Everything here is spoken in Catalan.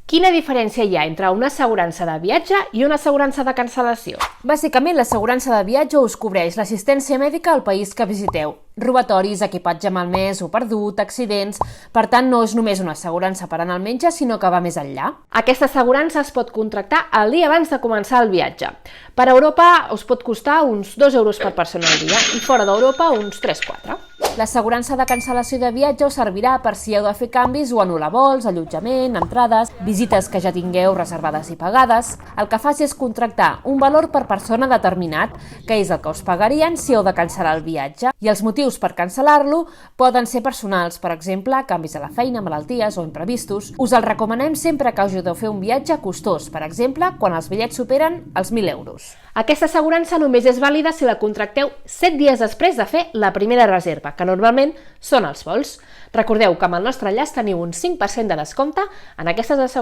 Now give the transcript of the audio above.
Quina diferència hi ha entre una assegurança de viatge i una assegurança de cancel·lació? Bàsicament, l'assegurança de viatge us cobreix l'assistència mèdica al país que visiteu, robatoris, equipatge malmès o perdut, accidents. Per tant, no és només una assegurança per anar al metge, sinó que va més enllà. Aquesta assegurança es pot contractar el dia abans de començar el viatge. Per Europa us pot costar uns 2 euros per persona al dia i fora d'Europa uns 3-4. L'assegurança de cancel·lació de viatge us servirà per si heu de fer canvis o anul·lar vols, allotjament, entrades, visites que ja tingueu reservades i pagades. El que faci és contractar un valor per persona determinat, que és el que us pagarien si heu de cancel·lar el viatge. I els motius per cancel·lar-lo poden ser personals, per exemple, canvis a la feina, malalties o imprevistos. Us el recomanem sempre que hàgiu de fer un viatge costós, per exemple, quan els bitllets superen els 1.000 euros. Aquesta assegurança només és vàlida si la contracteu 7 dies després de fer la primera reserva, que normalment són els vols. Recordeu que amb el nostre enllaç teniu un 5% de descompte en aquestes assegurances.